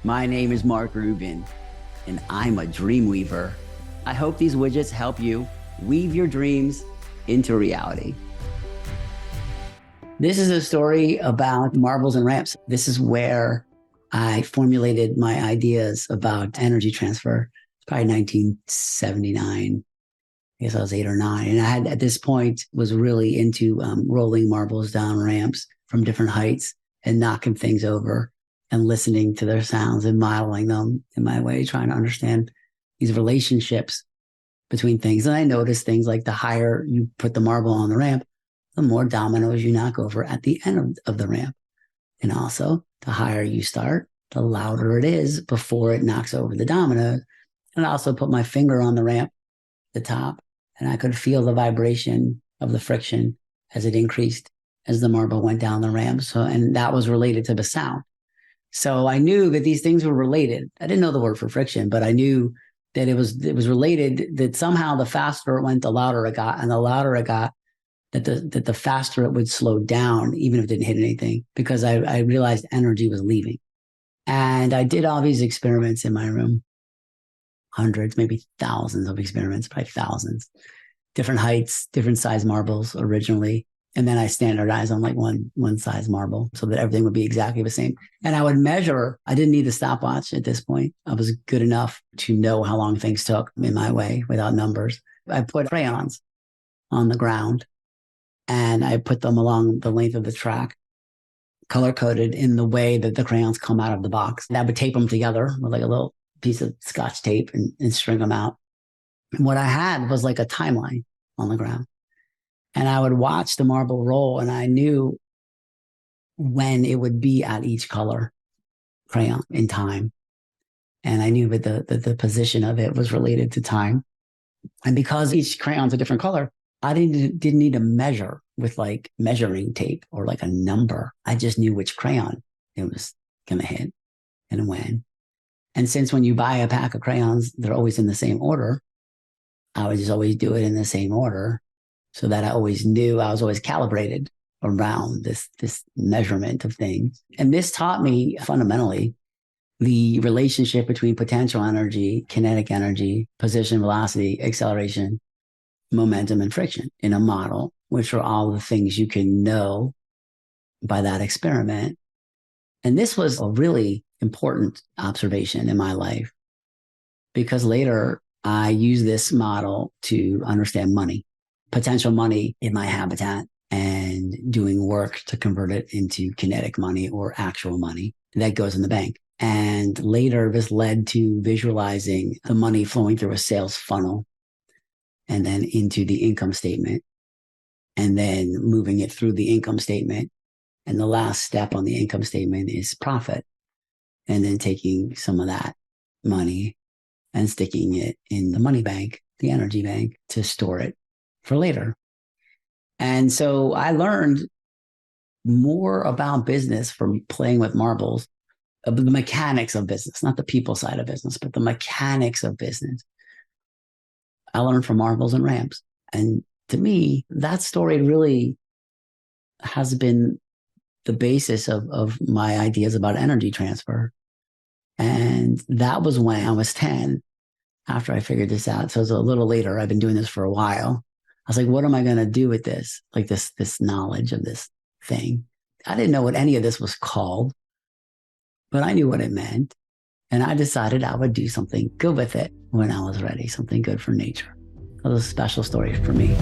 My name is Mark Rubin, and I'm a dream weaver. I hope these widgets help you weave your dreams into reality. This is a story about marbles and ramps. This is where I formulated my ideas about energy transfer. It's probably 1979. I guess I was 8 or 9. And I had, at this point, was really into rolling marbles down ramps from different heights and knocking things over and listening to their sounds and modeling them in my way, trying to understand these relationships between things. And I noticed things like the higher you put the marble on the ramp, the more dominoes you knock over at the end of the ramp. And also, the higher you start, the louder it is before it knocks over the dominoes. And I also put my finger on the ramp, the top, and I could feel the vibration of the friction as it increased as the marble went down the ramp. So, and that was related to the sound. So I knew that these things were related. I didn't know the word for friction, but I knew that it was related, that somehow the faster it went, the louder it got, and the louder it got, that the faster it would slow down, even if it didn't hit anything, because I realized energy was leaving. And I did all these experiments in my room, hundreds, maybe thousands of experiments, probably thousands, different heights, different size marbles originally. And then I standardized on like one size marble so that everything would be exactly the same. And I would measure. I didn't need a stopwatch at this point. I was good enough to know how long things took in my way without numbers. I put crayons on the ground and I put them along the length of the track, color coded in the way that the crayons come out of the box. And I would tape them together with like a little piece of Scotch tape and string them out. And what I had was like a timeline on the ground. And I would watch the marble roll, and I knew when it would be at each color crayon in time. And I knew that the position of it was related to time. And because each crayon's a different color, I didn't need to measure with like measuring tape or like a number. I just knew which crayon it was going to hit and when. And since when you buy a pack of crayons, they're always in the same order, I would just always do it in the same order, so that I always knew, I was always calibrated around this measurement of things. And this taught me fundamentally the relationship between potential energy, kinetic energy, position, velocity, acceleration, momentum, and friction in a model, which are all the things you can know by that experiment. And this was a really important observation in my life, because later I used this model to understand money, potential money in my habitat, and doing work to convert it into kinetic money or actual money that goes in the bank. And later this led to visualizing the money flowing through a sales funnel and then into the income statement, and then moving it through the income statement. And the last step on the income statement is profit. And then taking some of that money and sticking it in the money bank, the energy bank, to store it for later. And so I learned more about business from playing with marbles, of the mechanics of business, not the people side of business, but the mechanics of business. I learned from marbles and ramps. And to me, that story really has been the basis of my ideas about energy transfer. And that was when I was 10, after I figured this out. So it was a little later. I've been doing this for a while. I was like, what am I going to do with this? Like this knowledge of this thing. I didn't know what any of this was called, but I knew what it meant. And I decided I would do something good with it when I was ready, something good for nature. It was a special story for me.